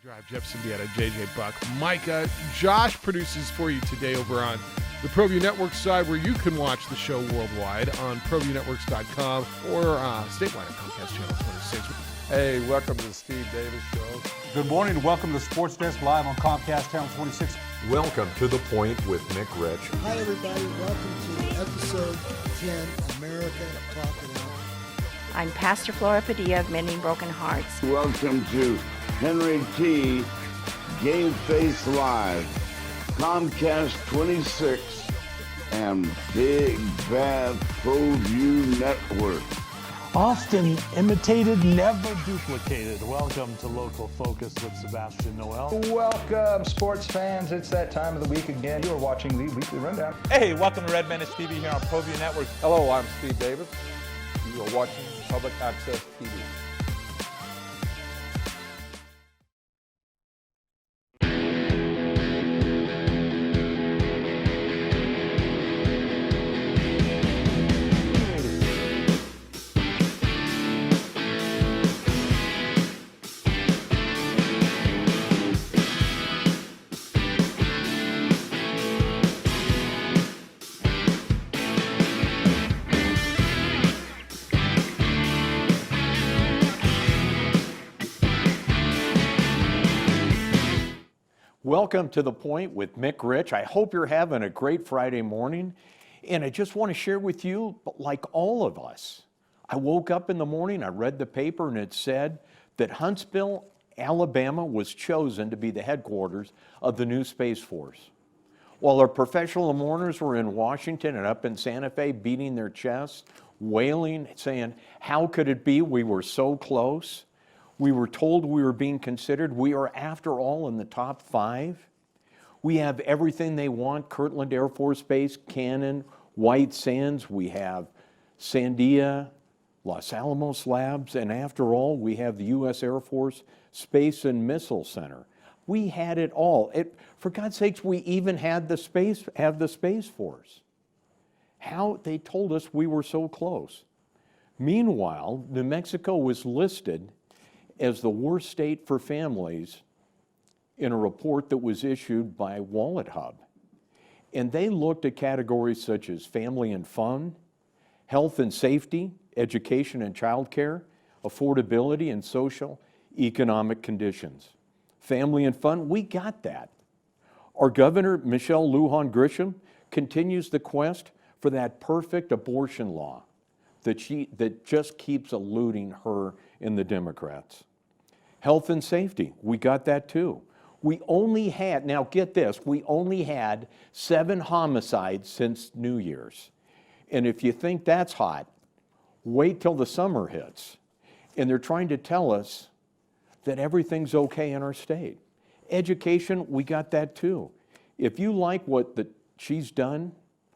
Drive, Jeff Symbieta, JJ Buck, Micah. Josh produces for you today over on the Proview Network side, where you can watch the show worldwide on ProviewNetworks.com or statewide at Comcast Channel 26. Hey, welcome to the Steve Davis Show. Good morning and welcome to Sports Desk Live on Comcast Channel 26. Welcome to The Point with Mick Rich. Hi, everybody. Welcome to episode 10, America Talking Out. I'm Pastor Flora Padilla of Mending Broken Hearts. Welcome to Henry T. Game Face Live, Comcast 26, and Big Bad Proview Network. Often imitated, never duplicated. Welcome to Local Focus with Sebastian Noel. Welcome, sports fans. It's that time of the week again. You are watching the Weekly Rundown. Hey, welcome to Red Menace TV here on Proview Network. Hello, I'm Steve Davis. You are watching Public Access TV. Welcome to The Point with Mick Rich. I hope you're having a great Friday morning. And I just want to share with you, like all of us, I woke up in the morning, I read the paper, and it said that Huntsville, Alabama was chosen to be the headquarters of the new Space Force. While our professional mourners were in Washington and up in Santa Fe beating their chests, wailing, saying, how could it be we were so close? We were told we were being considered. We are, after all, in the top 5. We have everything they want: Kirtland Air Force Base, Cannon, White Sands. We have Sandia, Los Alamos Labs, and after all, we have the U.S. Air Force Space and Missile Center. We had it all. For God's sakes, we even had the Space Force. How they told us we were so close. Meanwhile, New Mexico was listed as the worst state for families in a report that was issued by Wallet Hub. And they looked at categories such as family and fun, health and safety, education and childcare, affordability and social economic conditions. Family and fun, we got that. Our governor, Michelle Lujan Grisham, continues the quest for that perfect abortion law that just keeps eluding her and the Democrats. Health and safety, we got that too. We only had, now get this, we only had 7 homicides since New Year's. And if you think that's hot, wait till the summer hits. And they're trying to tell us that everything's okay in our state. Education, we got that too. If you like what she's done,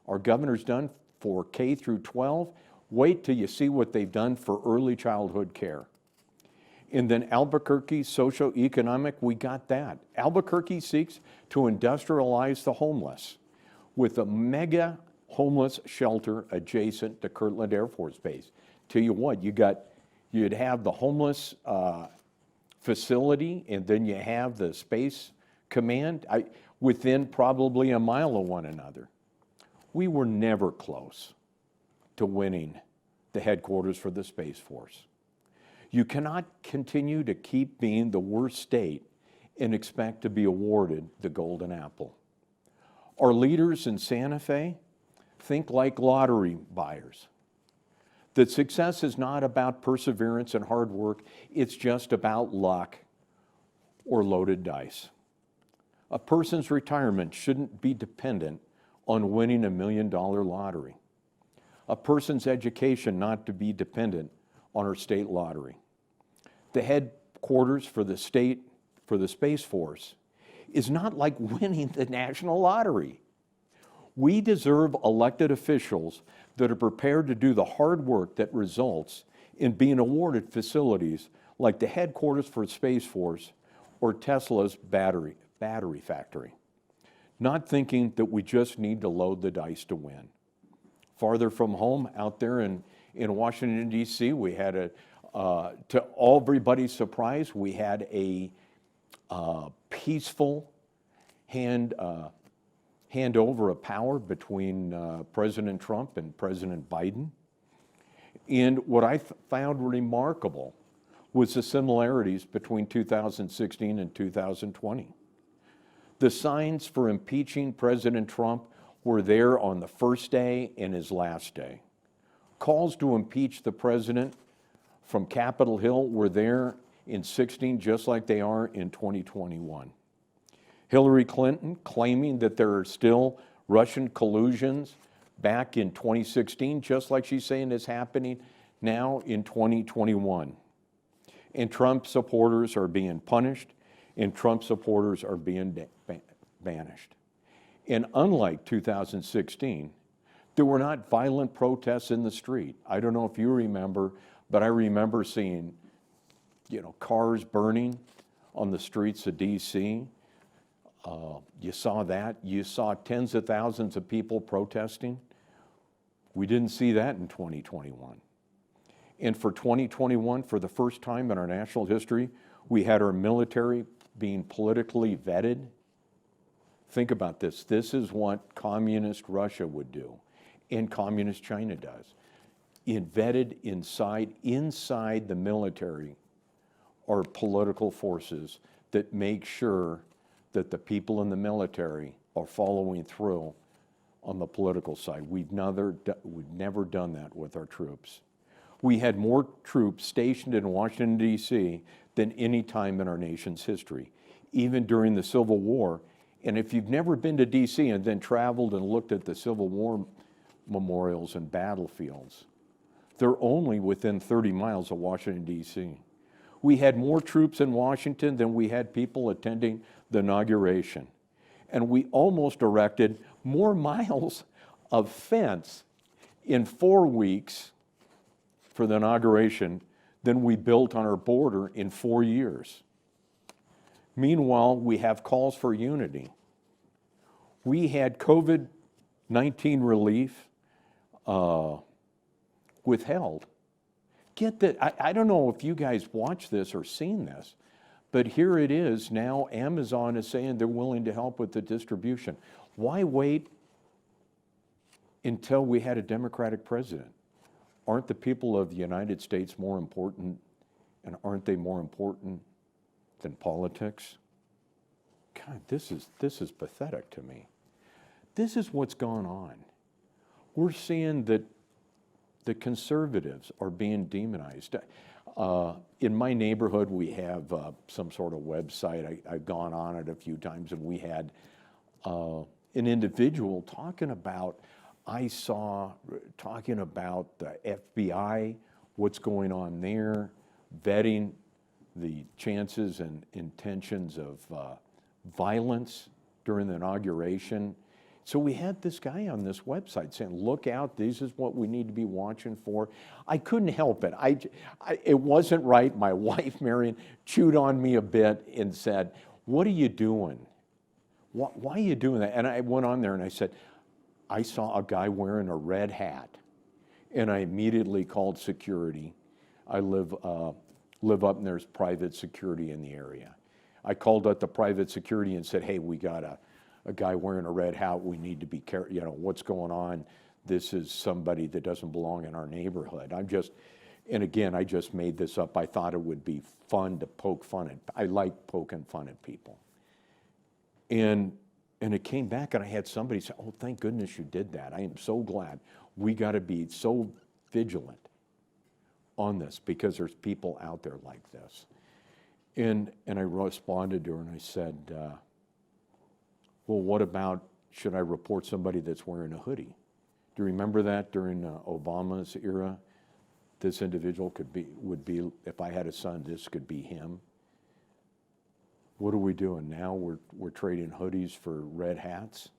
our governor's done for K through 12, wait till you see what they've done for early childhood care. And then Albuquerque, socioeconomic, we got that. Albuquerque seeks to industrialize the homeless with a mega homeless shelter adjacent to Kirtland Air Force Base. Tell you what, you'd have the homeless facility, and then you have the Space Command within probably a mile of one another. We were never close to winning the headquarters for the Space Force. You cannot continue to keep being the worst state and expect to be awarded the golden apple. Our leaders in Santa Fe think like lottery buyers. That success is not about perseverance and hard work, it's just about luck or loaded dice. A person's retirement shouldn't be dependent on winning $1 million lottery. A person's education not to be dependent on her state lottery. The headquarters for the Space Force is not like winning the national lottery. We deserve elected officials that are prepared to do the hard work that results in being awarded facilities like the headquarters for Space Force or Tesla's battery factory. Not thinking that we just need to load the dice to win. Farther from home, out there in Washington, D.C., we had to everybody's surprise, we had a peaceful handover of power between President Trump and President Biden. And what I found remarkable was the similarities between 2016 and 2020. The signs for impeaching President Trump were there on the first day and his last day. Calls to impeach the president from Capitol Hill were there in 16 just like they are in 2021. Hillary Clinton claiming that there are still Russian collusions back in 2016, just like she's saying is happening now in 2021. And Trump supporters are being punished, and Trump supporters are being banished. And unlike 2016, there were not violent protests in the street. I don't know if you remember, but I remember seeing, cars burning on the streets of DC. You saw that. You saw tens of thousands of people protesting. We didn't see that in 2021. And for 2021, for the first time in our national history, we had our military being politically vetted. Think about this. This is what communist Russia would do, and communist China does. Vetted inside the military are political forces that make sure that the people in the military are following through on the political side. We've never done that with our troops. We had more troops stationed in Washington, D.C. than any time in our nation's history, even during the Civil War. And if you've never been to D.C. and then traveled and looked at the Civil War memorials and battlefields, they're only within 30 miles of Washington, D.C. We had more troops in Washington than we had people attending the inauguration. And we almost erected more miles of fence in 4 weeks for the inauguration than we built on our border in 4 years. Meanwhile, we have calls for unity. We had COVID-19 relief withheld. Get that, I don't know if you guys watched this or seen this, but here it is now. Amazon is saying they're willing to help with the distribution. Why wait until we had a Democratic president? Aren't the people of the United States more important, and aren't they more important than politics? God, this is pathetic to me. This is what's gone on. We're seeing that the conservatives are being demonized. In my neighborhood, we have some sort of website. I've gone on it a few times, and we had an individual talking about the FBI, what's going on there, vetting the chances and intentions of violence during the inauguration. So we had this guy on this website saying, look out, this is what we need to be watching for. I couldn't help it. It wasn't right. My wife, Marion, chewed on me a bit and said, what are you doing? Why are you doing that? And I went on there and I said, I saw a guy wearing a red hat, and I immediately called security. I live up and there's private security in the area. I called up the private security and said, hey, we got a guy wearing a red hat. We need to be careful. What's going on? This is somebody that doesn't belong in our neighborhood. And again, I just made this up. I thought it would be fun to poke fun at. I like poking fun at people. And it came back, and I had somebody say, oh, thank goodness you did that. I am so glad. We got to be so vigilant on this because there's people out there like this. And I responded to her, and I said, well, what about, should I report somebody that's wearing a hoodie? Do you remember that during Obama's era? This individual would be, if I had a son, this could be him. What are we doing now? We're trading hoodies for red hats.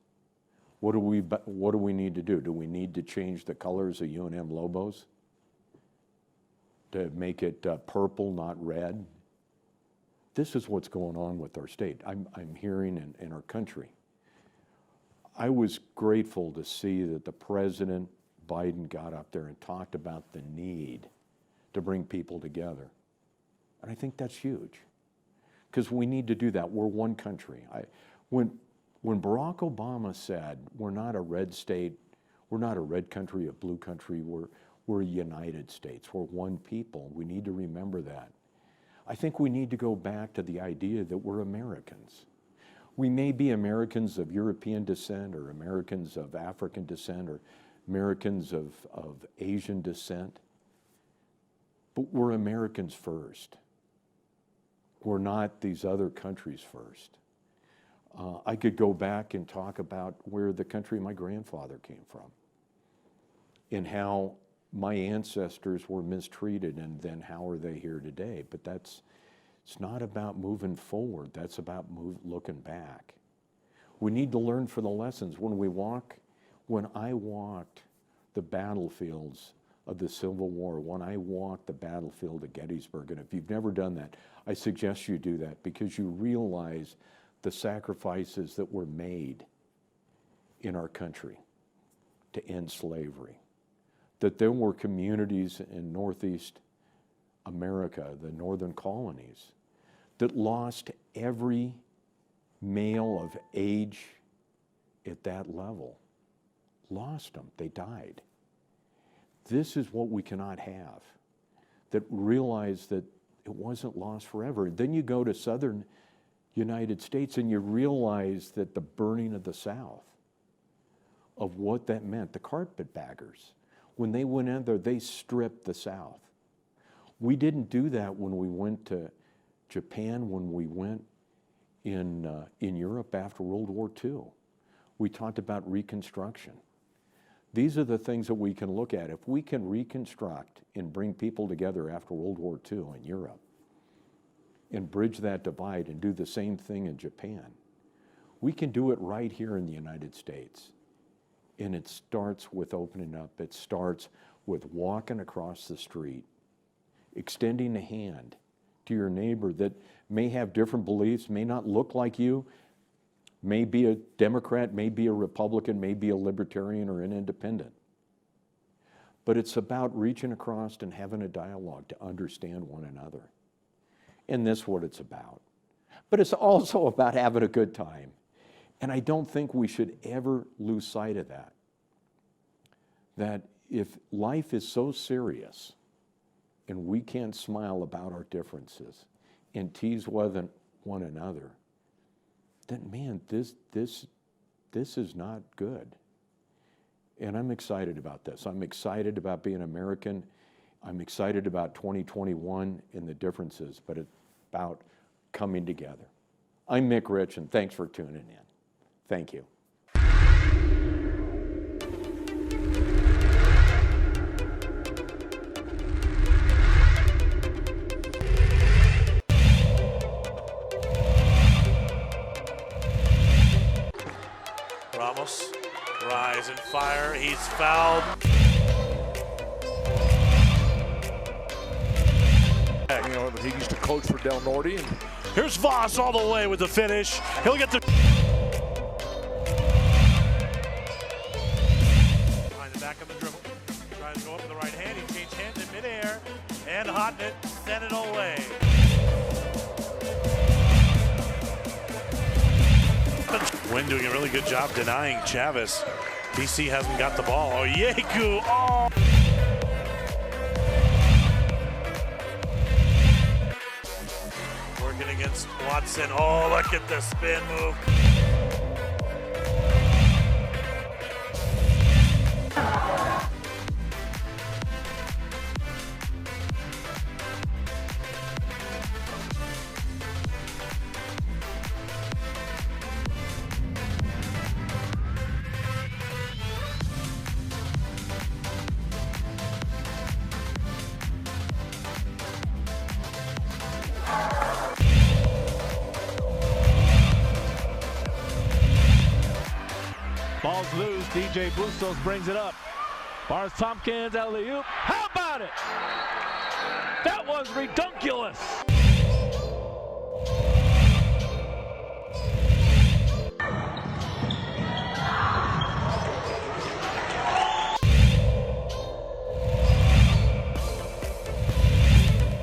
What do we need to do? Do we need to change the colors of UNM Lobos to make it purple, not red? This is what's going on with our state. I'm hearing in our country. I was grateful to see that the President Biden got up there and talked about the need to bring people together. And I think that's huge. because we need to do that. We're one country. When Barack Obama said, we're not a red state, we're not a red country, a blue country, we're a United States, we're one people. We need to remember that. I think we need to go back to the idea that we're Americans. We may be Americans of European descent or Americans of African descent or Americans of Asian descent, but we're Americans first. We're not these other countries first. I could go back and talk about where the country my grandfather came from and how my ancestors were mistreated, and then how are they here today? But it's not about moving forward. That's about looking back. We need to learn from the lessons. When I walked the battlefields of the Civil War, when I walked the battlefield of Gettysburg, and if you've never done that, I suggest you do that, because you realize the sacrifices that were made in our country to end slavery. That there were communities in Northeast America, the northern colonies, that lost every male of age at that level. Lost them, they died. This is what we cannot have, that realize that it wasn't lost forever. Then you go to southern United States and you realize that the burning of the South, of what that meant, the carpetbaggers, when they went in there, they stripped the South. We didn't do that when we went to Japan, when we went in Europe after World War II. We talked about Reconstruction. These are the things that we can look at. If we can reconstruct and bring people together after World War II in Europe and bridge that divide and do the same thing in Japan, we can do it right here in the United States. And it starts with opening up. It starts with walking across the street, extending a hand to your neighbor that may have different beliefs, may not look like you, may be a Democrat, may be a Republican, may be a Libertarian or an Independent. But it's about reaching across and having a dialogue to understand one another. And that's what it's about. But it's also about having a good time. And I don't think we should ever lose sight of that. That if life is so serious and we can't smile about our differences and tease one another, then man, this is not good. And I'm excited about this. I'm excited about being American. I'm excited about 2021 and the differences, but it's about coming together. I'm Mick Rich, and thanks for tuning in. Thank you. Ramos, rise and fire. He's fouled. You know, he used to coach for Del Norte. And here's Voss all the way with the finish. He'll get the... Behind the back of the dribble. Tries to go up with the right hand. He changed hands in midair. And Hotnet sent it away. Wynn doing a really good job denying Chavez. BC hasn't got the ball. Oh, Yeku! Oh! Working against Watson. Oh, look at the spin move. Ball's loose. DJ Bustos brings it up. Barnes Tompkins, alley-oop. How about it? That was redunculous.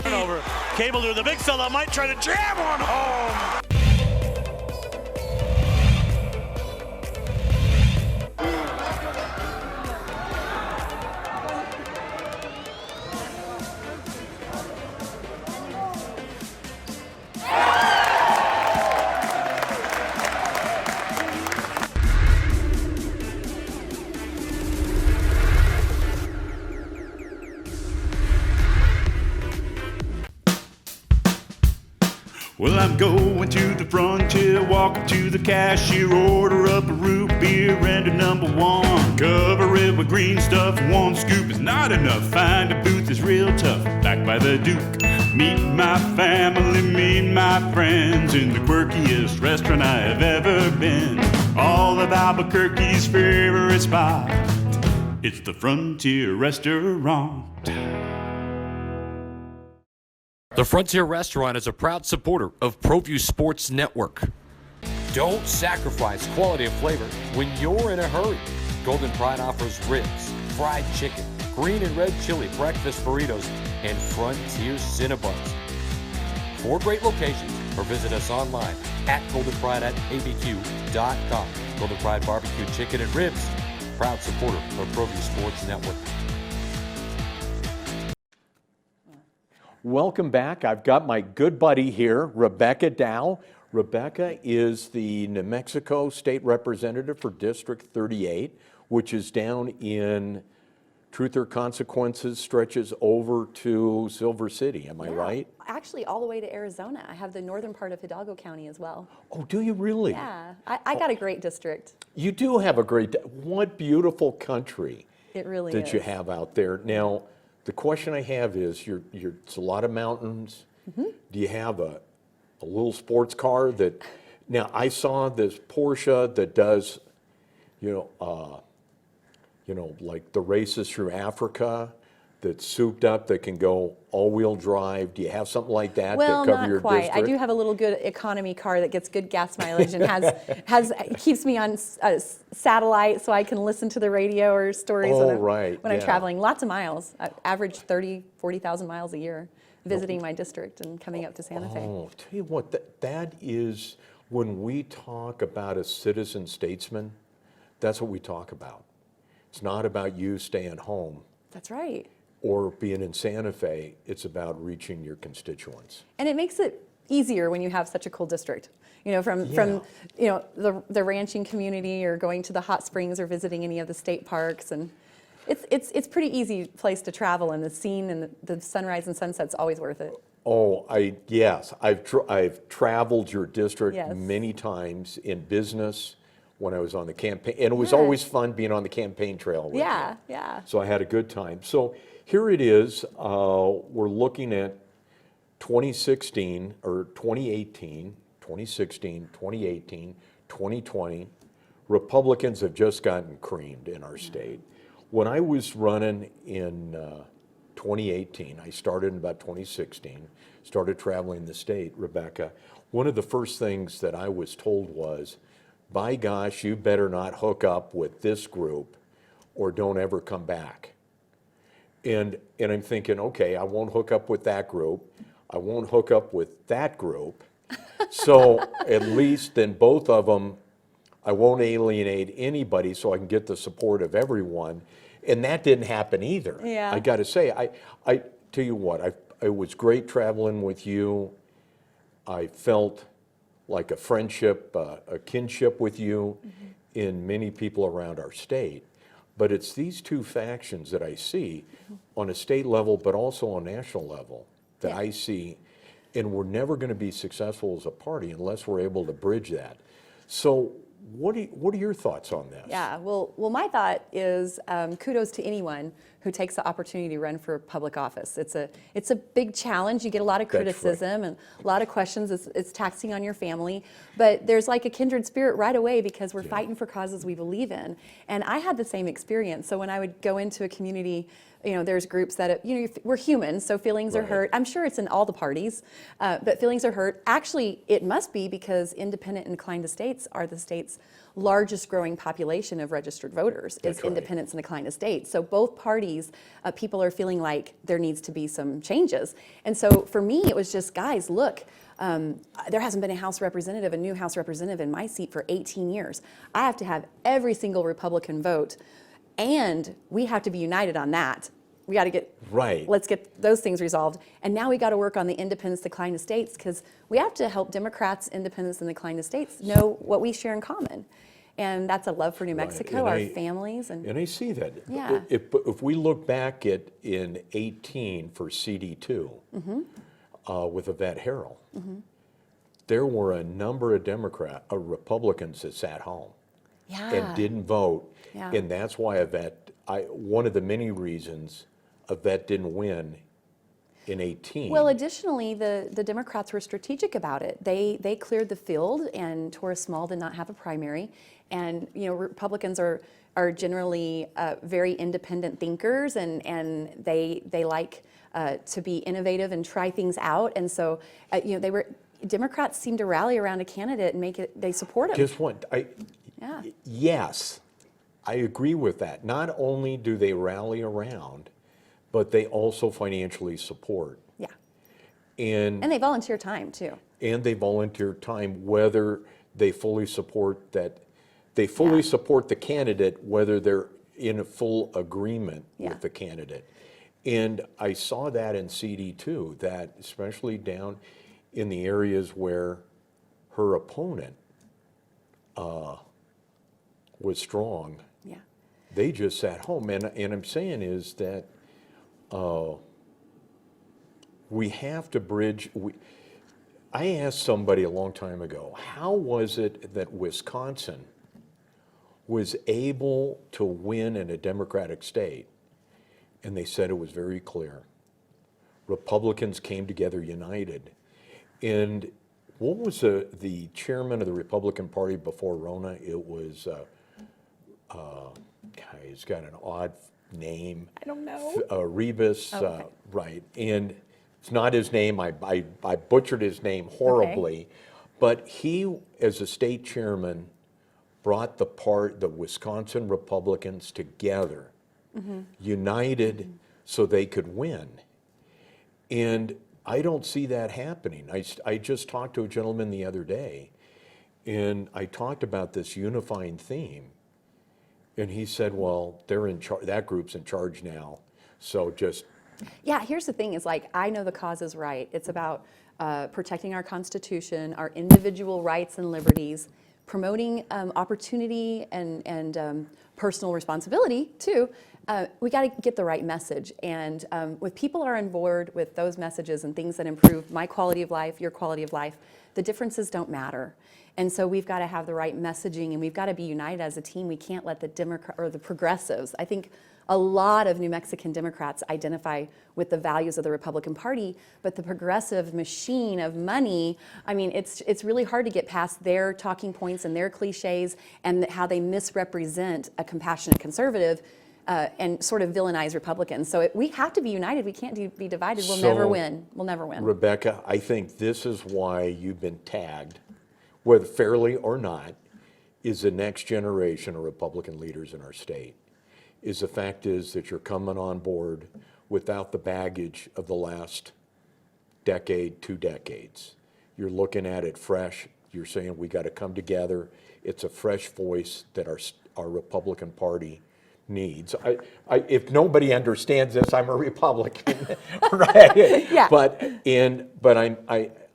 Turnover. able to. The big fella might try to jam one home. Well, I'm going to the frontier, walk up to the cashier, order up a root beer and a number one. Cover it with green stuff, one scoop is not enough. Find a booth is real tough, back by the Duke. Meet my family, meet my friends in the quirkiest restaurant I have ever been. All of Albuquerque's favorite spot, it's the Frontier Restaurant. The Frontier Restaurant is a proud supporter of Proview Sports Network. Don't sacrifice quality and flavor when you're in a hurry. Golden Pride offers ribs, fried chicken, green and red chili breakfast burritos, and Frontier Cinnabons. 4 great locations, or visit us online at goldenpride@abq.com. Golden Pride Barbecue Chicken and Ribs, proud supporter of Proview Sports Network. Welcome back. I've got my good buddy here, Rebecca Dow. Rebecca is the New Mexico State Representative for District 38, which is down in Truth or Consequences, stretches over to Silver City. Am I right? Actually, all the way to Arizona. I have the northern part of Hidalgo County as well. Oh, do you really? Yeah, I got a great district. You do have a great, what beautiful country it really that is. you have out there. Now, the question I have is, it's a lot of mountains. Do you have a little sports car that, now I saw this Porsche that does, like the races through Africa, that's souped up, that can go all-wheel drive. Do you have something like that Well, that cover not your quite. district? I do have a little good economy car that gets good gas mileage and keeps me on satellite so I can listen to the radio or stories when I'm traveling. Lots of miles. I average 40,000 miles a year visiting my district and coming up to Santa Fe. Oh, tell you what, that is, when we talk about a citizen statesman, that's what we talk about. It's not about you staying home. That's right. Or being in Santa Fe, it's about reaching your constituents. And it makes it easier when you have such a cool district. From the ranching community, or going to the hot springs, or visiting any of the state parks, and it's pretty easy place to travel, and the scene and the sunrise and sunset's always worth it. Oh, yes, I've traveled your district Yes. many times in business when I was on the campaign, and it was always fun being on the campaign trail with you. Yeah. So I had a good time. So here it is. We're looking at 2016 or 2018, 2016, 2018, 2020. Republicans have just gotten creamed in our state. When I was running in 2018, I started in about 2016, started traveling the state, Rebecca. One of the first things that I was told was, by gosh, you better not hook up with this group or don't ever come back. And I'm thinking, okay, I won't hook up with that group. I won't hook up with that group. So at least then both of them, I won't alienate anybody so I can get the support of everyone. And that didn't happen either. Yeah. I got to say, I tell you what, it was great traveling with you. I felt like a friendship, a kinship with you in many people around our state. But it's these two factions that I see on a state level, but also on a national level, that I see, and we're never going to be successful as a party unless we're able to bridge that. So what are your thoughts on this? Yeah, well, my thought is kudos to anyone who takes the opportunity to run for public office. It's a big challenge. You get a lot of criticism and a lot of questions. It's taxing on your family, but there's like a kindred spirit right away because we're fighting for causes we believe in. And I had the same experience. So when I would go into a community, there's groups that, we're human, so feelings are hurt. I'm sure it's in all the parties, but feelings are hurt. Actually, it must be because independent and inclined estates are the state's largest growing population of registered voters is independents and inclined estates. So both parties parties, people are feeling like there needs to be some changes. And so for me, it was just, guys, look, there hasn't been a new House representative in my seat for 18 years. I have to have every single Republican vote, and we have to be united on that. We got to get, let's get those things resolved. And now we got to work on the independence decline of states, because we have to help Democrats, independents, and decline of states know what we share in common. And that's a love for New Mexico, our families. And I see that. Yeah. If we look back in 18 for CD2 with Yvette Harrell, there were a number of Republicans that sat home and didn't vote. Yeah. And that's why Yvette, one of the many reasons Yvette didn't win in 18. Well, additionally, the Democrats were strategic about it. They cleared the field, and Torres Small did not have a primary. And Republicans are generally very independent thinkers, and they like to be innovative and try things out. And so, Democrats seem to rally around a candidate and they support him. Just what yes, I agree with that. Not only do they rally around, but they also financially support. Yeah. And they volunteer time too. And they volunteer time, whether they fully support that. They fully support the candidate, whether they're in a full agreement with the candidate. And I saw that in CD2, that especially down in the areas where her opponent was strong, they just sat home. And I'm saying is that we have to bridge. I asked somebody a long time ago, how was it that Wisconsin was able to win in a Democratic state? And they said it was very clear. Republicans came together united. And what was the chairman of the Republican Party before Rona? It was, he's got an odd name. I don't know. Rebus, right. And it's not his name. I butchered his name horribly. Okay. But he, as a state chairman, brought the Wisconsin Republicans together, united so they could win. And I don't see that happening. I just talked to a gentleman the other day, and I talked about this unifying theme. And he said, well, they're in charge, that group's in charge now, so just... Yeah, here's the thing, is I know the cause is right. It's about protecting our Constitution, our individual rights and liberties, promoting opportunity and personal responsibility too. We got to get the right message, and if people are on board with those messages and things that improve my quality of life, your quality of life, the differences don't matter. And so we've got to have the right messaging, and we've got to be united as a team. We can't let the progressives, I think a lot of New Mexican Democrats identify with the values of the Republican Party, but the progressive machine of money, I mean, it's really hard to get past their talking points and their cliches and how they misrepresent a compassionate conservative and sort of villainize Republicans. So we have to be united. We can't be divided. We'll never win. We'll never win. Rebecca, I think this is why you've been tagged, whether fairly or not, is the next generation of Republican leaders in our state. The fact is that you're coming on board without the baggage of the last decade, 2 decades. You're looking at it fresh. You're saying we got to come together. It's a fresh voice that our Republican Party needs. If nobody understands this, I'm a Republican, right? Yeah. But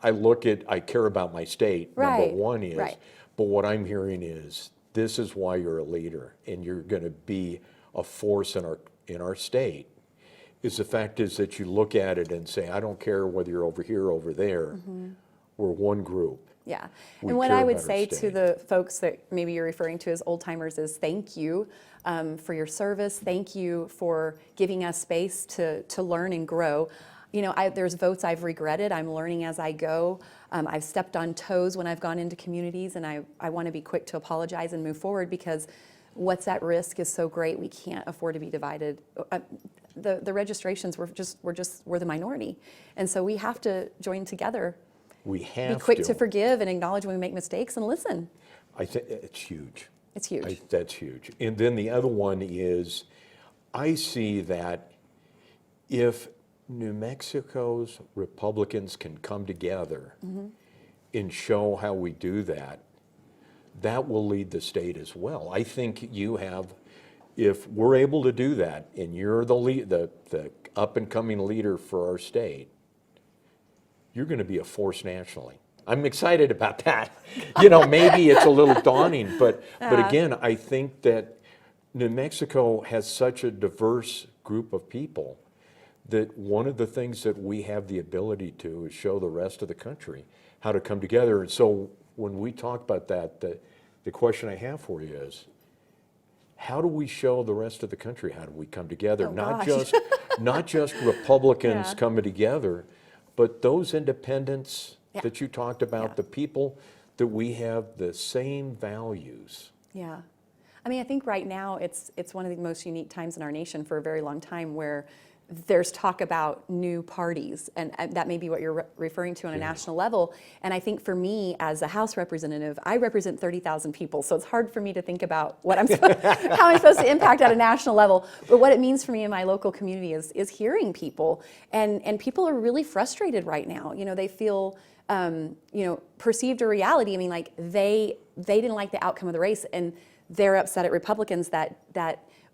I care about my state. Right. Number one is, but what I'm hearing is this is why you're a leader and you're going to be a force in our state. The fact is that you look at it and say, I don't care whether you're over here or over there. We're one group. Yeah, and what I would say to the folks that maybe you're referring to as old timers is thank you for your service. Thank you for giving us space to learn and grow. You know, there's votes I've regretted. I'm learning as I go. I've stepped on toes when I've gone into communities, and I want to be quick to apologize and move forward, because what's at risk is so great. We can't afford to be divided. The registrations we're the minority, and so we have to join together. We have be quick to forgive and acknowledge when we make mistakes and listen. I think it's huge. It's huge. That's huge. And then the other one is, I see that if New Mexico's Republicans can come together and show how we do that, that will lead the state as well. I think you have, if we're able to do that, and you're the up-and-coming leader for our state, you're going to be a force nationally. I'm excited about that. You know, maybe it's a little daunting, but again, I think that New Mexico has such a diverse group of people that one of the things that we have the ability to is show the rest of the country how to come together. And so when we talk about that, the question I have for you is, how do we show the rest of the country how do we come together? Not just Republicans coming together, but those independents that you talked about, the people that we have the same values. Yeah. I mean, I think right now it's one of the most unique times in our nation for a very long time where there's talk about new parties, and that may be what you're referring to on a national level. And I think for me, as a House representative, I represent 30,000 people, so it's hard for me to think about what I'm how I'm supposed to impact at a national level. But what it means for me in my local community is hearing people, and people are really frustrated right now. You know, they feel perceived a reality. I mean, like they didn't like the outcome of the race, and they're upset at Republicans that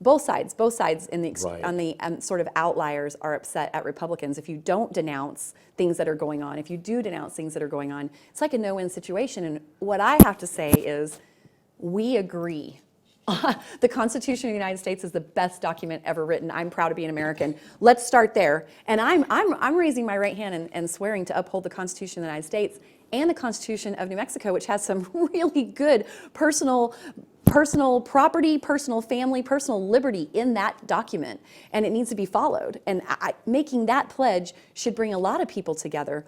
both sides in the on the sort of outliers are upset at Republicans. If you don't denounce things that are going on, if you do denounce things that are going on, it's like a no-win situation. And what I have to say is, we agree. The Constitution of the United States is the best document ever written. I'm proud to be an American. Let's start there. And I'm raising my right hand and swearing to uphold the Constitution of the United States and the Constitution of New Mexico, which has some really good personal property, personal family, personal liberty in that document, and it needs to be followed. And making that pledge should bring a lot of people together,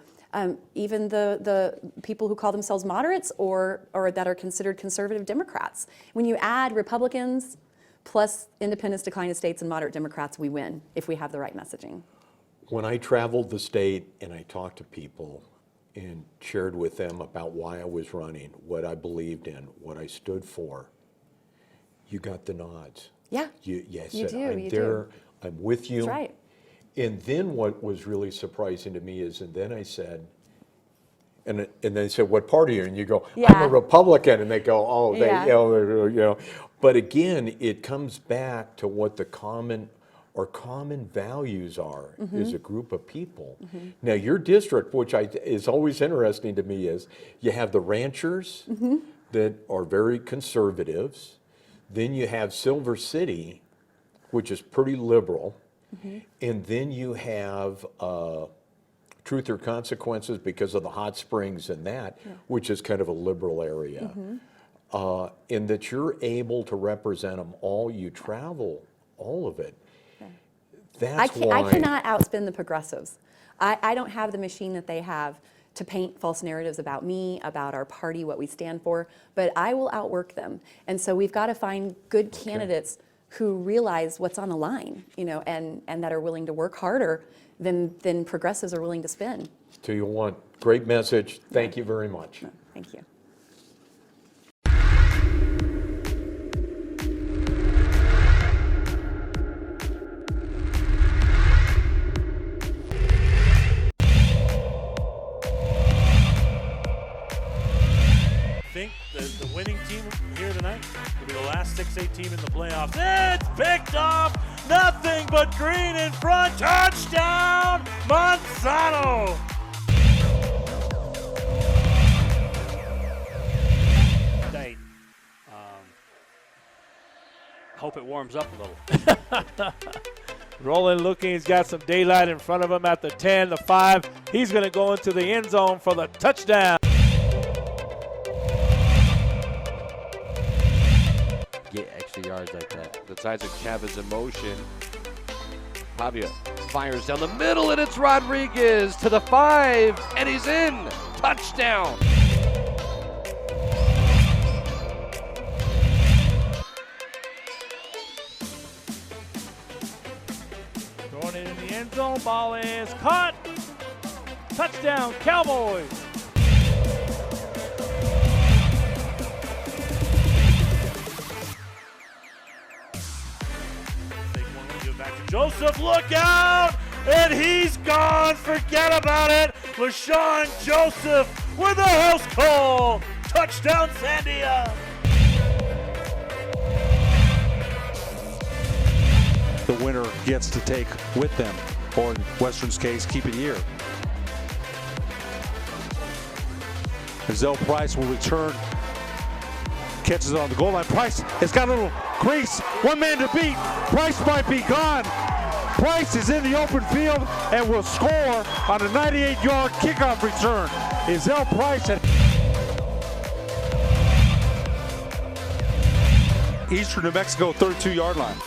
even the people who call themselves moderates or that are considered conservative Democrats. When you add Republicans plus independents, declining states, and moderate Democrats, we win if we have the right messaging. When I traveled the state and I talked to people and shared with them about why I was running, what I believed in, what I stood for, you got the nods. Yeah. You said, I'm there, I'm with you. That's right. And then what was really surprising to me is, and then I said, and they said, what party are you? And you go, I'm a Republican. And they go, oh, you know. But again, it comes back to what the common values are as a group of people. Now, your district, which is always interesting to me, is you have the ranchers that are very conservatives. Then you have Silver City, which is pretty liberal. And then you have Truth or Consequences because of the hot springs and that, which is kind of a liberal area. And that you're able to represent them all, you travel all of it. That's why I cannot outspin the progressives. I don't have the machine that they have to paint false narratives about me, about our party, what we stand for, but I will outwork them. And so we've got to find good candidates who realize what's on the line, you know, and that are willing to work harder than progressives are willing to spend. 2-1. Great message. Thank you very much. Thank you. Think the winning team here tonight will be the last 6A team in the playoffs. It's picked off. Nothing but green in front. Touchdown, Monsanto. Day. Hope it warms up a little. Rolling looking, he's got some daylight in front of him at the 10, the 5. He's going to go into the end zone for the touchdown. Get extra yards like that. The Isaac Chavez in motion. Pavia fires down the middle, and it's Rodriguez to the 5, and he's in. Touchdown. Throwing it in the end zone. Ball is caught. Touchdown, Cowboys. Joseph, look out! And he's gone. Forget about it. LaShawn Joseph with a house call. Touchdown, Sandia. The winner gets to take with them, or in Western's case, keep it here. Zell Price will return. Catches it on the goal line. Price has got a little crease. One man to beat. Price might be gone. Price is in the open field and will score on a 98-yard kickoff return. Is Zell Price at Eastern New Mexico 32-yard line.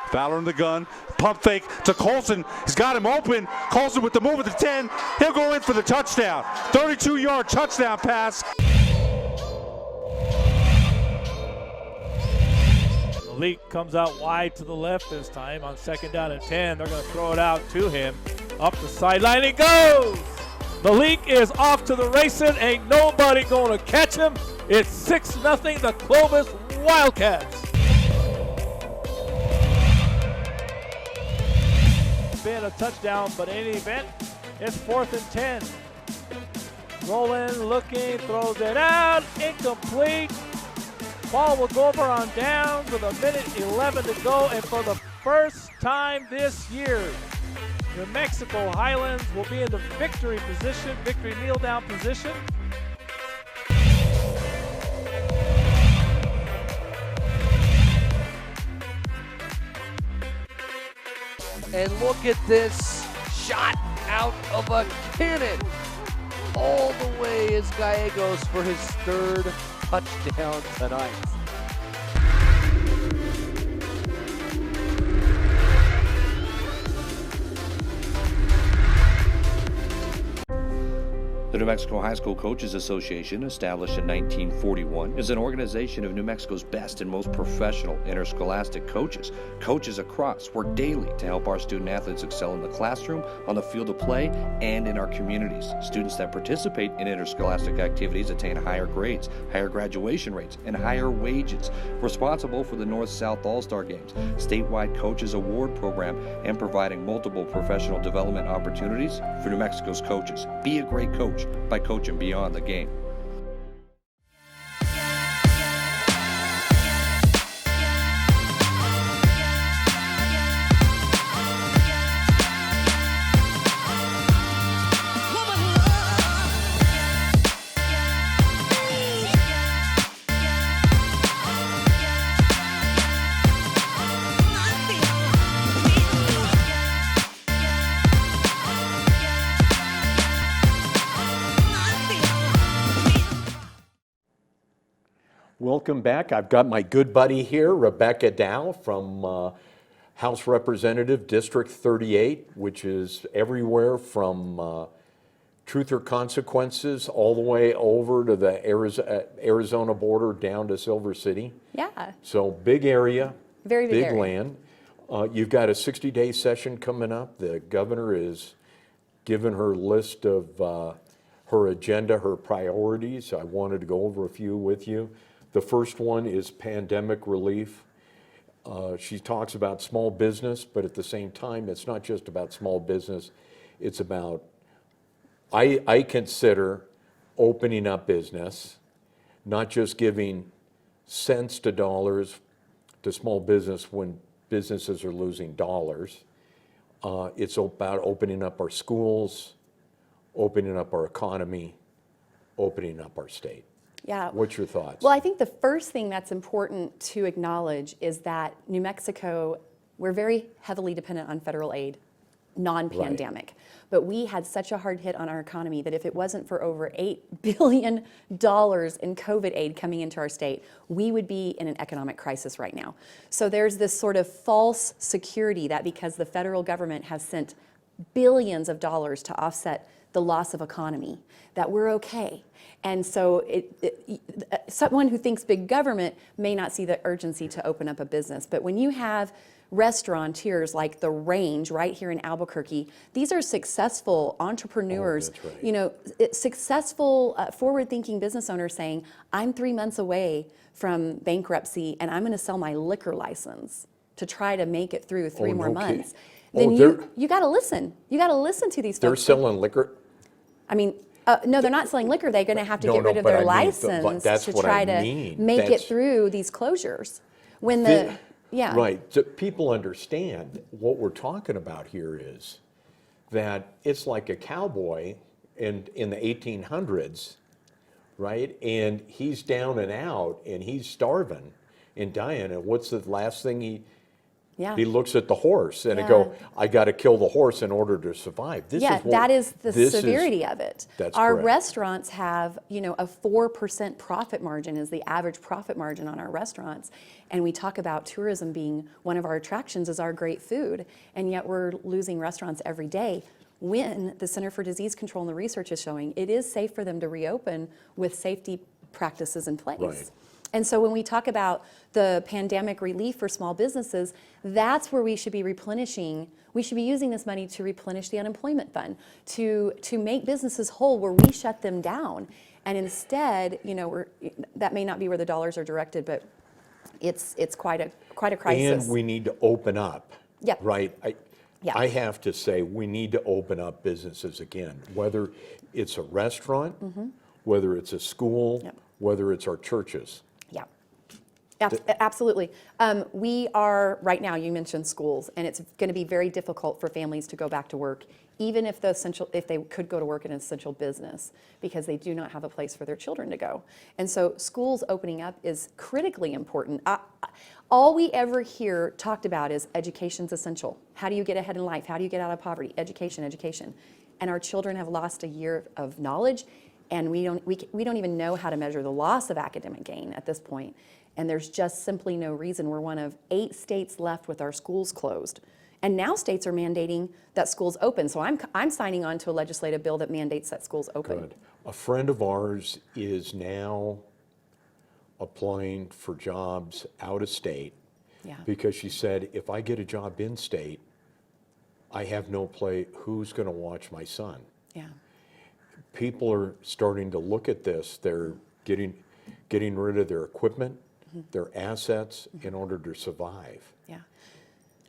Fowler in the gun. Pump fake to Colson. He's got him open. Colson with the move at the 10. He'll go in for the touchdown. 32-yard touchdown pass. Malik comes out wide to the left this time on 2nd down and 10. They're going to throw it out to him. Up the sideline he goes. Malik is off to the races. Ain't nobody going to catch him. It's 6-0 the Clovis Wildcats. Been a touchdown, but in any event, it's 4th and 10. Rolling, looking, throws it out. Incomplete. Ball will go over on downs with 1:11 to go, and for the first time this year, New Mexico Highlands will be in the victory position, victory kneel down position. And look at this shot out of a cannon all the way is Gallegos for his 3rd touchdown tonight. The New Mexico High School Coaches Association, established in 1941, is an organization of New Mexico's best and most professional interscholastic coaches. Coaches across work daily to help our student athletes excel in the classroom, on the field of play, and in our communities. Students that participate in interscholastic activities attain higher grades, higher graduation rates, and higher wages. Responsible for the North-South All-Star Games, statewide Coaches Award Program, and providing multiple professional development opportunities for New Mexico's coaches. Be a great coach by coaching beyond the game. Welcome back. I've got my good buddy here, Rebecca Dow from House Representative District 38, which is everywhere from Truth or Consequences all the way over to the Arizona border down to Silver City. Yeah. So big area, Very big area. land. You've got a 60-day session coming up. The governor is given her list of her agenda, her priorities. I wanted to go over a few with you. The first one is pandemic relief. She talks about small business, but at the same time, it's not just about small business. It's about, I consider opening up business, not just giving cents to dollars to small business when businesses are losing dollars. It's about opening up our schools, opening up our economy, opening up our state. Yeah. What's your thoughts? Well, I think the first thing that's important to acknowledge is that New Mexico, we're very heavily dependent on federal aid, non-pandemic. Right. But we had such a hard hit on our economy that if it wasn't for over $8 billion in COVID aid coming into our state, we would be in an economic crisis right now. So there's this sort of false security that because the federal government has sent billions of dollars to offset the loss of economy, that we're okay. And so someone who thinks big government may not see the urgency to open up a business. But when you have restaurateurs like The Range right here in Albuquerque, these are successful entrepreneurs, that's right. you know, successful forward-thinking business owners saying, I'm 3 months away from bankruptcy and I'm gonna sell my liquor license. to try to make it through 3 more no months, kidding. then you got to listen. You got to listen to these folks. They're selling liquor? I mean, no, they're not selling liquor. They're going to have to get rid of but their I mean, license that's to what try I to mean. make it through these closures. When yeah. Right. So people understand what we're talking about here is that it's like a cowboy in the 1800s, right? And he's down and out and he's starving and dying. And what's the last thing he looks at the horse and he go, I got to kill the horse in order to survive. That is the severity of it. Our restaurants have, a 4% profit margin is the average profit margin on our restaurants. And we talk about tourism being one of our attractions is our great food. And yet we're losing restaurants every day when the Center for Disease Control and the research is showing it is safe for them to reopen with safety practices in place. Right. And so when we talk about the pandemic relief for small businesses, that's where we should be replenishing. We should be using this money to replenish the unemployment fund, to make businesses whole where we shut them down. And instead, that may not be where the dollars are directed, but it's quite a crisis. And we need to open up. Yep. Right? I have to say we need to open up businesses again, whether it's a restaurant, whether it's a school, whether it's our churches. Absolutely. We are, right now, you mentioned schools, and it's going to be very difficult for families to go back to work, even if they could go to work in an essential business, because they do not have a place for their children to go. And so schools opening up is critically important. All we ever hear talked about is education's essential. How do you get ahead in life? How do you get out of poverty? Education, education. And our children have lost a year of knowledge, and we don't even know how to measure the loss of academic gain at this point. And there's just simply no reason. We're one of 8 states left with our schools closed. And now states are mandating that schools open. So I'm signing on to a legislative bill that mandates that schools open. Good. A friend of ours is now applying for jobs out of state because she said, if I get a job in state, I have no play. Who's going to watch my son? Yeah. People are starting to look at this. They're getting rid of their equipment, their assets in order to survive. Yeah.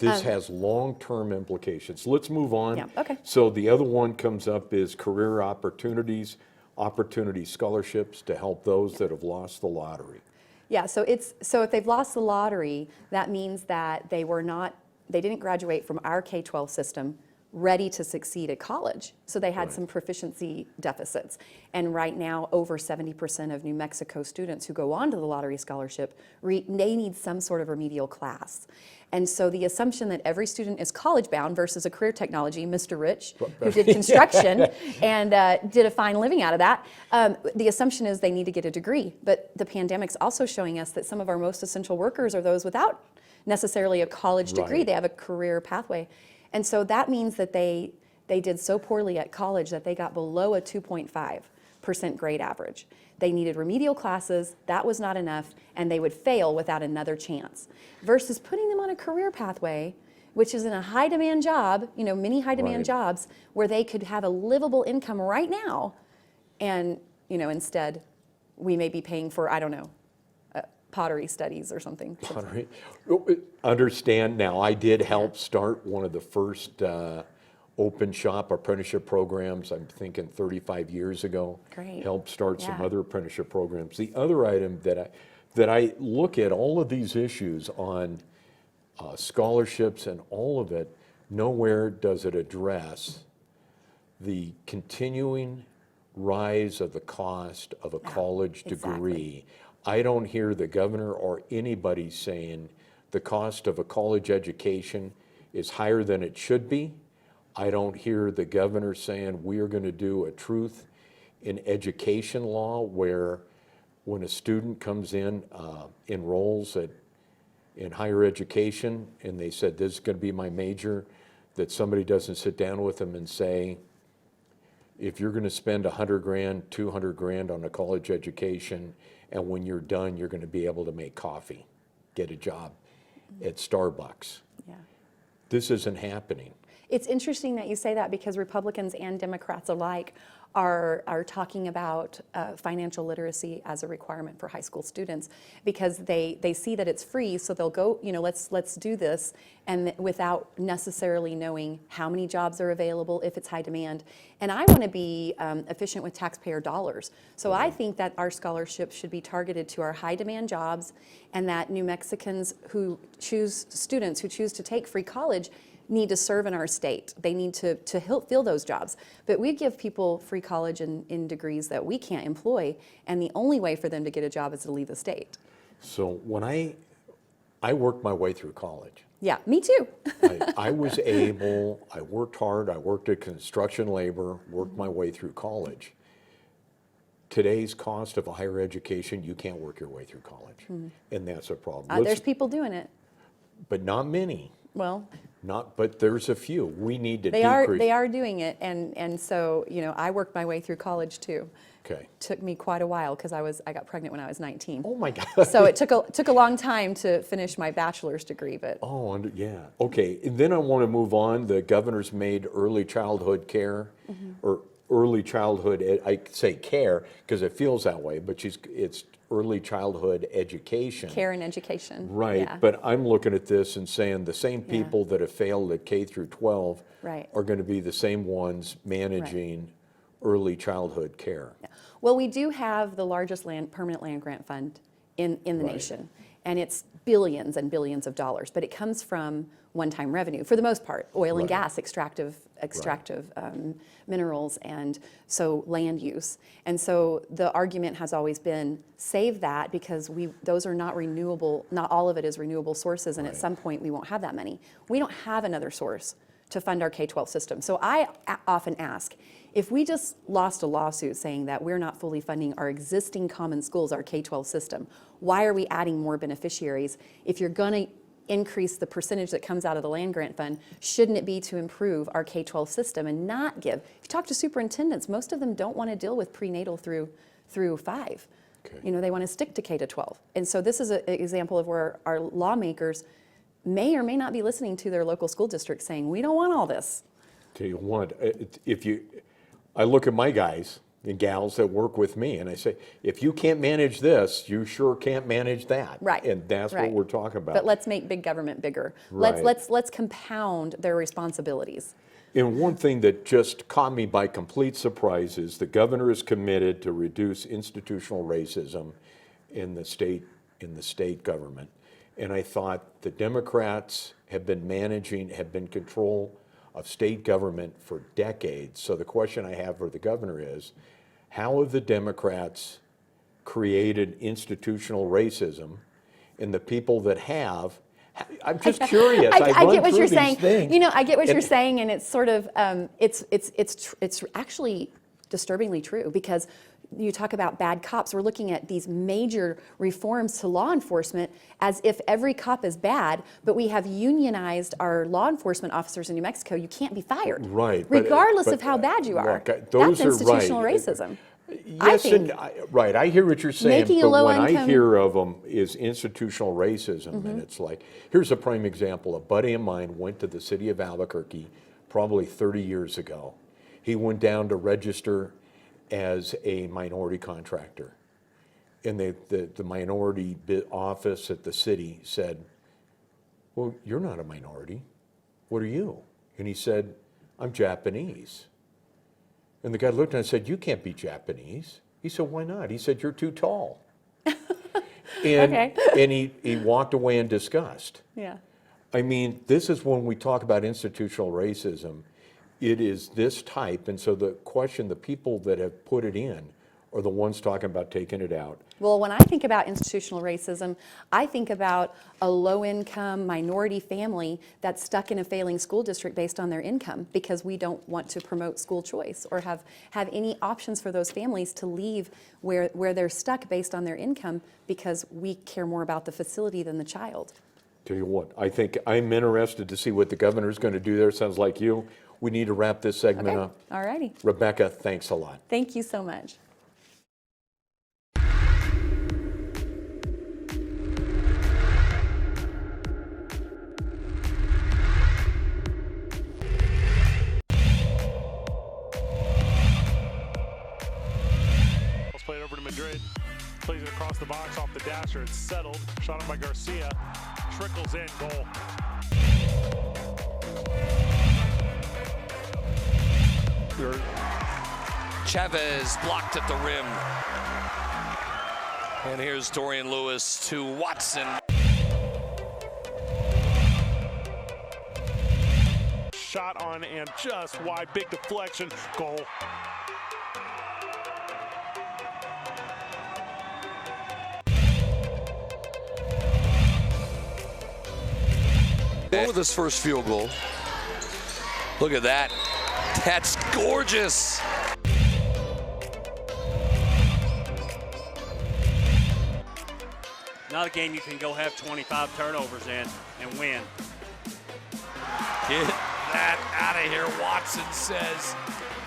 This has long-term implications. Let's move on. Yeah, okay. So the other one comes up is career opportunities, opportunity scholarships to help those that have lost the lottery. Yeah, so if they've lost the lottery, that means that they didn't graduate from our K-12 system ready to succeed at college. So they had some proficiency deficits. And right now, over 70% of New Mexico students who go on to the lottery scholarship, they need some sort of remedial class. And so the assumption that every student is college bound versus a career technology, Mr. Rich, who did construction and did a fine living out of that, the assumption is they need to get a degree. But the pandemic's also showing us that some of our most essential workers are those without necessarily a college degree. They have a career pathway. And so that means that they did so poorly at college that they got below a 2.5% grade average. They needed remedial classes, that was not enough, and they would fail without another chance. Versus putting them on a career pathway, which is in a high demand job, many high demand jobs, where they could have a livable income right now. And, instead, we may be paying for, I don't know, pottery studies or something. Pottery. Understand now, I did help start one of the first open shop apprenticeship programs, I'm thinking 35 years ago. Great. Helped start some other apprenticeship programs. The other item that I look at all of these issues on scholarships and all of it, nowhere does it address the continuing rise of the cost of a college degree. I don't hear the governor or anybody saying the cost of a college education is higher than it should be. I don't hear the governor saying we are going to do a truth in education law where when a student comes in, enrolls in higher education, and they said this is going to be my major, that somebody doesn't sit down with them and say, if you're going to spend $100 grand, $200 grand on a college education, and when you're done, you're going to be able to make coffee, get a job at Starbucks. Yeah. This isn't happening. It's interesting that you say that because Republicans and Democrats alike are talking about financial literacy as a requirement for high school students, because they see that it's free, so they'll go, let's do this, and without necessarily knowing how many jobs are available, if it's high demand. And I want to be efficient with taxpayer dollars. So I think that our scholarships should be targeted to our high demand jobs, and that New Mexicans students who choose to take free college need to serve in our state. They need to fill those jobs. But we give people free college in degrees that we can't employ, and the only way for them to get a job is to leave the state. So when I worked my way through college. Yeah, me too. I was able, I worked hard, I worked at construction labor, worked my way through college. Today's cost of a higher education, you can't work your way through college. And that's a problem. There's people doing it. But not many. Well, but there's a few. We need to they decrease. They are doing it, and so I worked my way through college too. Okay. Took me quite a while because I got pregnant when I was 19. Oh my God. So it took a long time to finish my bachelor's degree, but. Oh, yeah. Okay. And then I want to move on. The governor's made early childhood care, or early childhood. I say care because it feels that way, but it's early childhood education. Care and education. Right. Yeah. But I'm looking at this and saying the same people that have failed at K through 12 are going to be the same ones managing early childhood care. Yeah. Well, we do have the largest permanent land grant fund in the nation, and it's billions and billions of dollars, but it comes from one-time revenue for the most part, oil and gas, extractive minerals, and so land use. And so the argument has always been, save that, because those are not renewable, not all of it is renewable sources, and at some point we won't have that money. We don't have another source to fund our K-12 system. So I often ask, if we just lost a lawsuit saying that we're not fully funding our existing common schools, our K-12 system, why are we adding more beneficiaries? If you're going to increase the percentage that comes out of the land grant fund, shouldn't it be to improve our K-12 system and not give? If you talk to superintendents, most of them don't want to deal with prenatal through 5. Okay. They want to stick to K-12. And so this is an example of where our lawmakers may or may not be listening to their local school district saying, we don't want all this. Tell you what, I look at my guys and gals that work with me, and I say, if you can't manage this, you sure can't manage that. Right. And that's what we're talking about. But let's make big government bigger. Right. Let's compound their responsibilities. And one thing that just caught me by complete surprise is the governor is committed to reduce institutional racism in the state government. And I thought the Democrats have been in control of state government for decades. So the question I have for the governor is, how have the Democrats created institutional racism? And the people that have, I'm just curious. I get what you're saying. Things. I get what you're saying, and it's sort of it's actually disturbingly true, because you talk about bad cops. We're looking at these major reforms to law enforcement as if every cop is bad, but we have unionized our law enforcement officers in New Mexico. You can't be fired, regardless of how bad you are. That's institutional racism. Yes, I hear what you're saying, but when I hear of them is institutional racism, and it's like, here's a prime example. A buddy of mine went to the city of Albuquerque probably 30 years ago. He went down to register as a minority contractor. And the minority office at the city said, well, you're not a minority. What are you? And he said, I'm Japanese. And the guy looked at him and said, you can't be Japanese. He said, why not? He said, you're too tall. And he walked away in disgust. Yeah. I mean, this is when we talk about institutional racism. It is this type, and so the question, the people that have put it in are the ones talking about taking it out. Well, when I think about institutional racism, I think about a low-income minority family that's stuck in a failing school district based on their income, because we don't want to promote school choice or have any options for those families to leave where they're stuck based on their income, because we care more about the facility than the child. Tell you what, I think I'm interested to see what the governor's going to do there. Sounds like you. We need to wrap this segment up. All righty. Rebecca, thanks a lot. Thank you so much. Plays it across the box off the dasher. It's settled. Shot on by Garcia. Trickles in. Goal. Chavez blocked at the rim. And here's Dorian Lewis to Watson. Shot on and just wide. Big deflection. Goal. With his first field goal. Look at that. That's gorgeous. Not a game you can go have 25 turnovers in and win. Get that out of here, Watson says.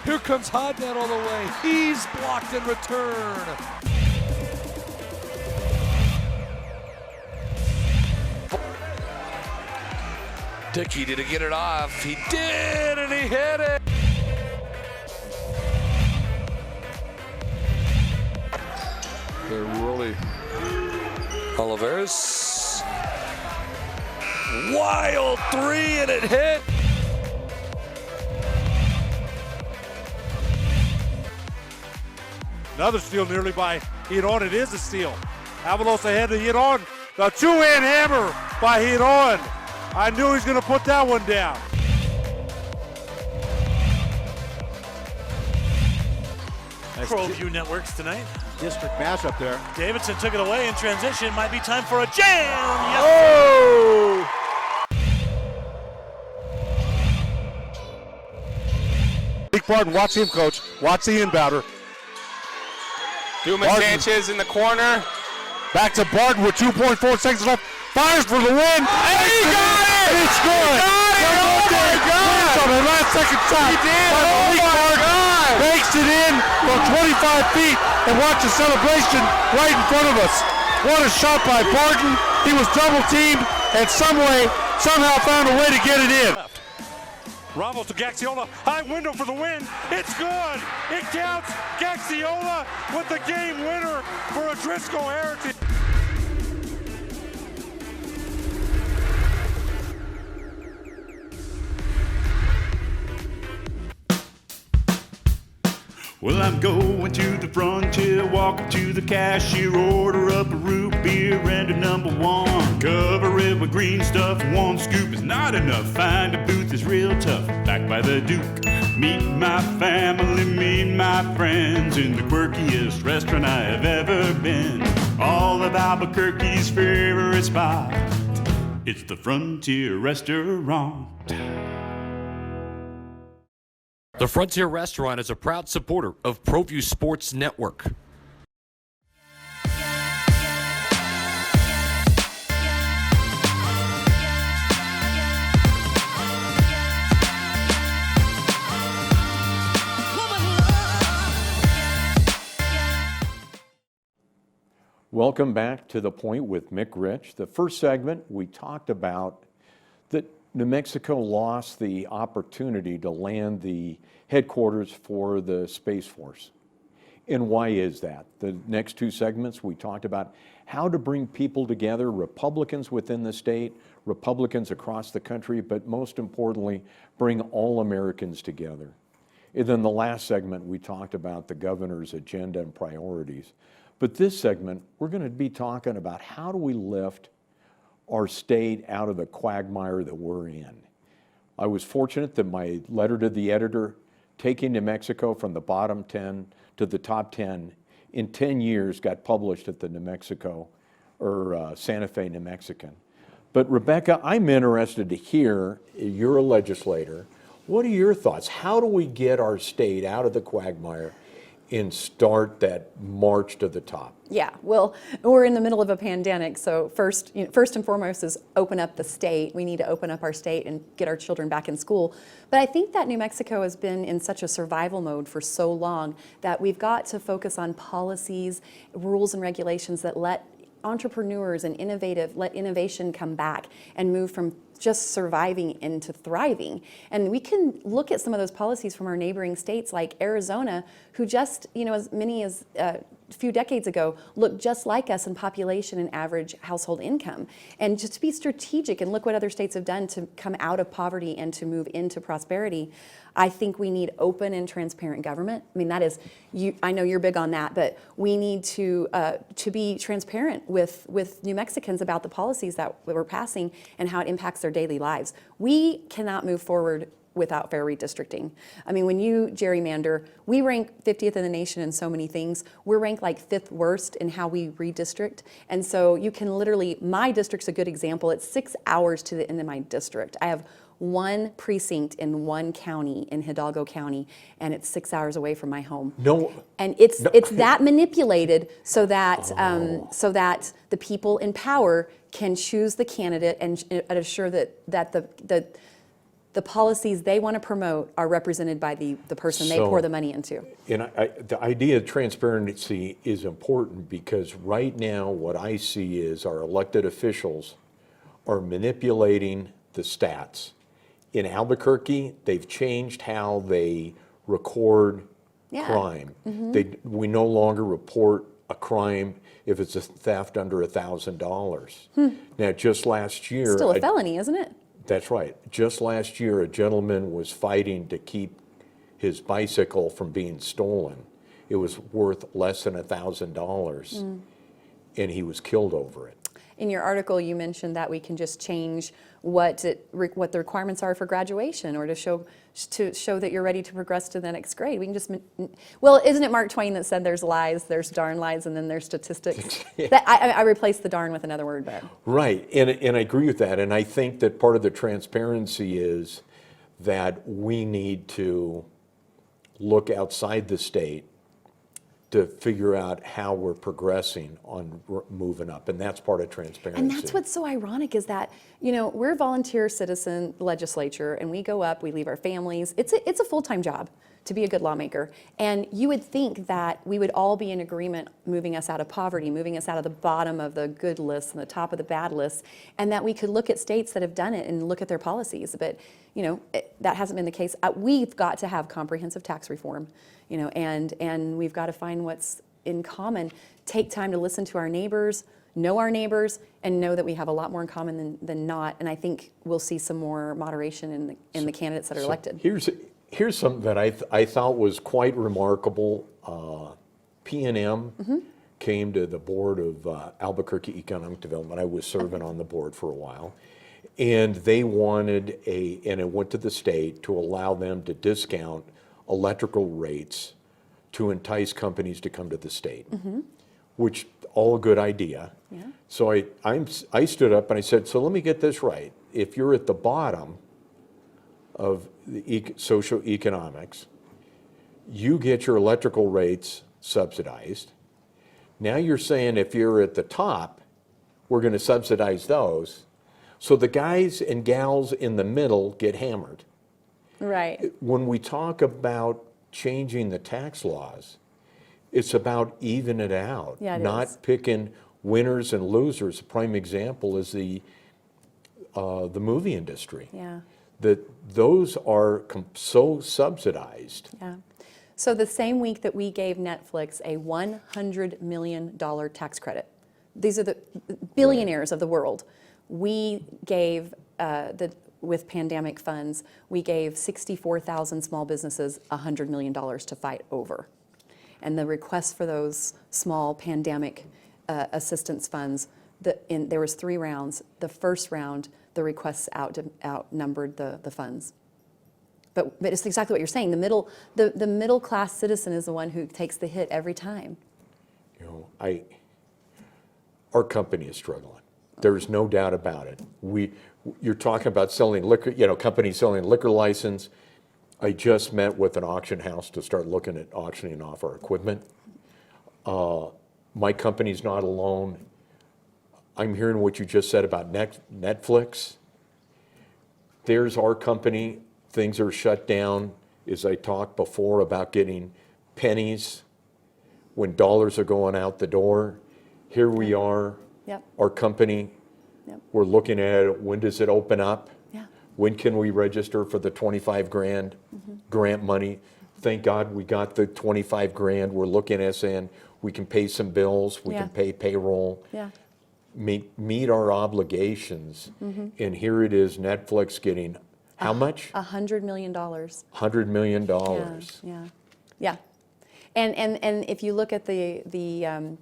Here comes Hodnett all the way. He's blocked in return. Dickey, did he get it off? He did, and he hit it. They're really... Oliveras. Wild three, and it hit. Another steal nearly by Hiron. It is a steal. Avalos ahead to Hiron. The two-hand hammer by Hiron. I knew he was going to put that one down. Proview Networks tonight. District mashup there. Davidson took it away in transition. Might be time for a jam. Yes. Oh! Big Barton, watch him, coach. Watch the inbounder. Dumas Sanchez in the corner. Back to Barton with 2.4 seconds left. Fires for the win. And he got it! It's good. Oh my God! On the last second shot. He did. Oh my God! Bakes it in from 25 feet and watch the celebration right in front of us. What a shot by Barton. He was double teamed and somehow found a way to get it in. Ramos to Gaxiola. High window for the win. It's good. It counts. Gaxiola with the game winner for a Driscoll Heritage. Well, I'm going to the frontier, walk up to the cashier, order up a root beer and a number one. Cover it with green stuff, one scoop is not enough. Find a booth is real tough, back by the Duke. Meet my family, meet my friends in the quirkiest restaurant I have ever been. All of Albuquerque's favorite spot, it's the Frontier Restaurant. The Frontier Restaurant is a proud supporter of Proview Sports Network. Welcome back to The Point with Mick Rich. The first segment, we talked about that New Mexico lost the opportunity to land the headquarters for the Space Force. And why is that? The next two segments, we talked about how to bring people together, Republicans within the state, Republicans across the country, but most importantly, bring all Americans together. And then the last segment, we talked about the governor's agenda and priorities. But this segment, we're going to be talking about how do we lift our state out of the quagmire that we're in. I was fortunate that my letter to the editor, taking New Mexico from the bottom 10 to the top 10 in 10 years, got published at the New Mexico, or Santa Fe New Mexican. But Rebecca, I'm interested to hear, you're a legislator, what are your thoughts? How do we get our state out of the quagmire and start that march to the top? Yeah, well, we're in the middle of a pandemic, so first and foremost is open up the state. We need to open up our state and get our children back in school. But I think that New Mexico has been in such a survival mode for so long that we've got to focus on policies, rules and regulations that let entrepreneurs and let innovation come back and move from just surviving into thriving. And we can look at some of those policies from our neighboring states like Arizona, who just, as many as a few decades ago, looked just like us in population and average household income. And just to be strategic and look what other states have done to come out of poverty and to move into prosperity. I think we need open and transparent government. I mean, that is, I know you're big on that, but we need to be transparent with New Mexicans about the policies that we're passing and how it impacts their daily lives. We cannot move forward without fair redistricting. I mean, when you gerrymander, we rank 50th in the nation in so many things. We're ranked like 5th worst in how we redistrict. And so you can literally, my district's a good example. It's 6 hours to the end of my district. I have one precinct in one county, in Hidalgo County, and it's 6 hours away from my home. No. And it's that manipulated so that the people in power can choose the candidate and assure that the policies they want to promote are represented by the person they pour the money into. And the idea of transparency is important because right now what I see is our elected officials are manipulating the stats. In Albuquerque, they've changed how they record crime. We no longer report a crime if it's a theft under $1,000. Now, just last year... Still a felony, isn't it? That's right. Just last year, a gentleman was fighting to keep his bicycle from being stolen. It was worth less than $1,000, and he was killed over it. In your article, you mentioned that we can just change what the requirements are for graduation, or to show that you're ready to progress to the next grade. We can just, well, isn't it Mark Twain that said there's lies, there's darn lies, and then there's statistics? I replaced the darn with another word, but. Right, and I agree with that, and I think that part of the transparency is that we need to look outside the state to figure out how we're progressing on moving up, and that's part of transparency. And that's what's so ironic is that, we're a volunteer citizen legislature, and we go up, we leave our families. It's a full-time job to be a good lawmaker, and you would think that we would all be in agreement moving us out of poverty, moving us out of the bottom of the good list and the top of the bad list, and that we could look at states that have done it and look at their policies, but that hasn't been the case. We've got to have comprehensive tax reform. And we've got to find what's in common, take time to listen to our neighbors, and know that we have a lot more in common than not. And I think we'll see some more moderation in the candidates that are elected. Here's something that I thought was quite remarkable. P&M came to the board of Albuquerque Economic Development. I was serving on the board for a while. And they wanted and it went to the state to allow them to discount electrical rates to entice companies to come to the state, which all a good idea. Yeah. So I stood up and I said, so let me get this right. If you're at the bottom of the social economics, you get your electrical rates subsidized. Now you're saying if you're at the top, we're going to subsidize those. So the guys and gals in the middle get hammered. Right. When we talk about changing the tax laws, it's about even it out, not picking winners and losers. A prime example is the movie industry. Yeah. Those are so subsidized. Yeah. So the same week that we gave Netflix a $100 million tax credit, these are the billionaires of the world. We gave with pandemic funds, we gave 64,000 small businesses $100 million to fight over. And the request for those small pandemic assistance funds, there was 3 rounds. The first round, the requests outnumbered the funds. But it's exactly what you're saying. The middle class citizen is the one who takes the hit every time. Our company is struggling. There's no doubt about it. You're talking about selling liquor, companies selling liquor license. I just met with an auction house to start looking at auctioning off our equipment. My company's not alone. I'm hearing what you just said about Netflix. There's our company. Things are shut down. As I talked before about getting pennies when dollars are going out the door. Here we are. Yep. Our company Yep. We're looking at it, when does it open up? Yeah. When can we register for the 25 grand grant money? Thank God we got the 25 grand. We're looking at saying we can pay some bills, we Yeah. can pay payroll, Yeah. meet our obligations. And here it is, Netflix getting how much? $100 million. $100 million. Yeah. Yeah. And if you look at the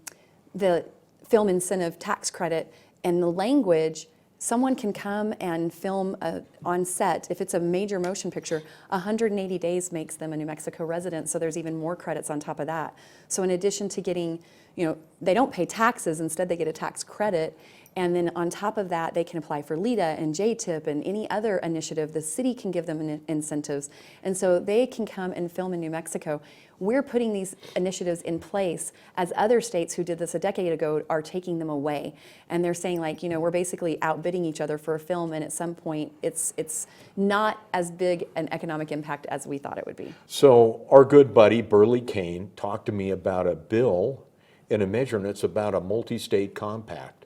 film incentive tax credit and the language, someone can come and film on set. If it's a major motion picture, 180 days makes them a New Mexico resident, so there's even more credits on top of that. So in addition to getting, they don't pay taxes, instead they get a tax credit, and then on top of that, they can apply for LEDA and JTIP and any other initiative. The city can give them incentives, and so they can come and film in New Mexico. We're putting these initiatives in place as other states who did this a decade ago are taking them away. And they're saying, like, we're basically outbidding each other for a film, and at some point it's not as big an economic impact as we thought it would be. So our good buddy Burley Kane talked to me about a bill and a measure, and it's about a multi-state compact,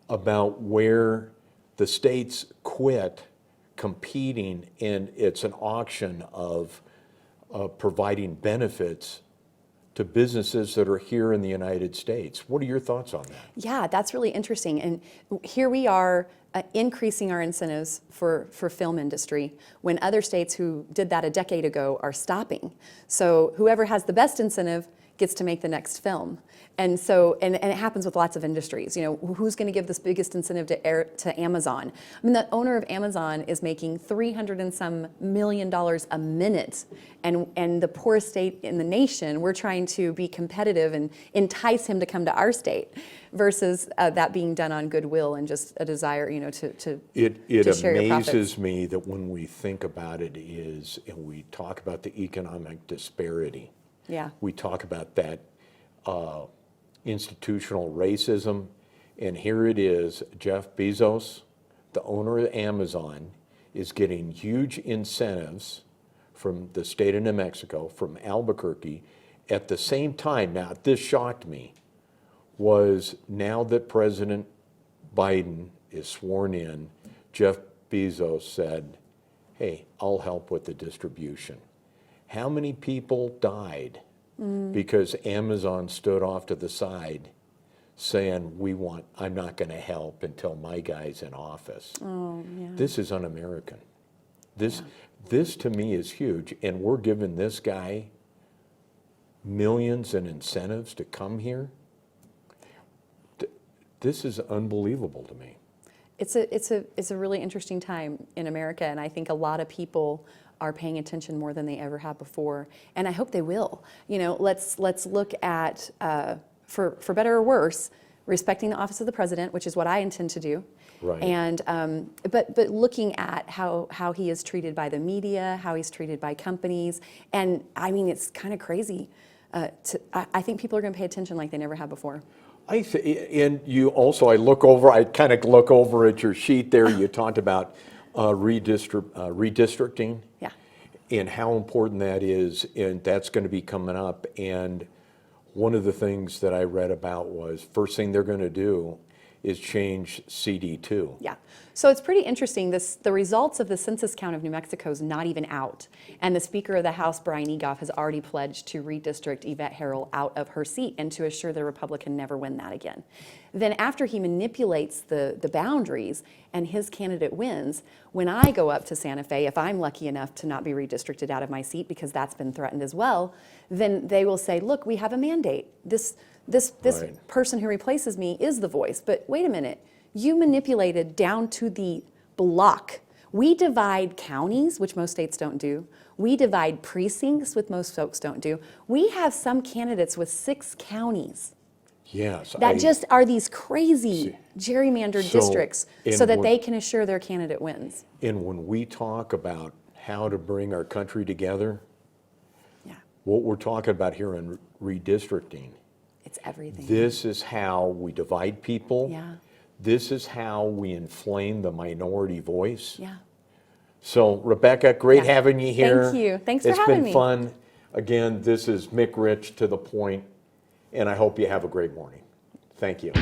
about where the states quit competing, and it's an auction of providing benefits to businesses that are here in the United States. What are your thoughts on that? Yeah, that's really interesting. And here we are increasing our incentives for film industry when other states who did that a decade ago are stopping. So whoever has the best incentive gets to make the next film. And so, and it happens with lots of industries. Who's going to give this biggest incentive to Amazon? I mean, the owner of Amazon is making $300 and some million a minute, and the poorest state in the nation, we're trying to be competitive and entice him to come to our state, versus that being done on goodwill and just a desire, to share your profits. It amazes me that when we think about it and we talk about the economic disparity. Yeah. We talk about that institutional racism, and here it is, Jeff Bezos, the owner of Amazon, is getting huge incentives from the state of New Mexico, from Albuquerque. At the same time, now this shocked me, was now that President Biden is sworn in, Jeff Bezos said, hey, I'll help with the distribution. How many people died because Amazon stood off to the side saying, I'm not going to help until my guy's in office? Oh, yeah. This is un-American. This to me is huge, and we're giving this guy millions in incentives to come here. This is unbelievable to me. It's a really interesting time in America, and I think a lot of people are paying attention more than they ever have before, and I hope they will. Let's look at, for better or worse, respecting the office of the president, which is what I intend to do. Right. And but looking at how he is treated by the media, how he's treated by companies, and I mean, it's kind of crazy. I think people are going to pay attention like they never have before. And you also, I kind of look over at your sheet there. You talked about redistricting. Yeah. And how important that is, and that's going to be coming up. And one of the things that I read about was, first thing they're going to do is change CD2. Yeah. So it's pretty interesting. The results of the census count of New Mexico is not even out. And the Speaker of the House, Brian Egoff, has already pledged to redistrict Yvette Harrell out of her seat and to assure the Republican never win that again. Then after he manipulates the boundaries and his candidate wins, when I go up to Santa Fe, if I'm lucky enough to not be redistricted out of my seat, because that's been threatened as well, then they will say, look, we have a mandate. This Right. person who replaces me is the voice. But wait a minute, you manipulated down to the block. We divide counties, which most states don't do. We divide precincts, which most folks don't do. We have some candidates with 6 counties. Yes. That just are these crazy gerrymandered districts so that they can assure their candidate wins. And when we talk about how to bring our country together, what we're talking about here in redistricting, it's everything. This is how we divide people. Yeah. This is how we inflame the minority voice. Yeah. So, Rebecca, great having you here. Thank you. Thanks for having me. It's been fun. Again, this is Mick Rich, to the point, and I hope you have a great morning. Thank you.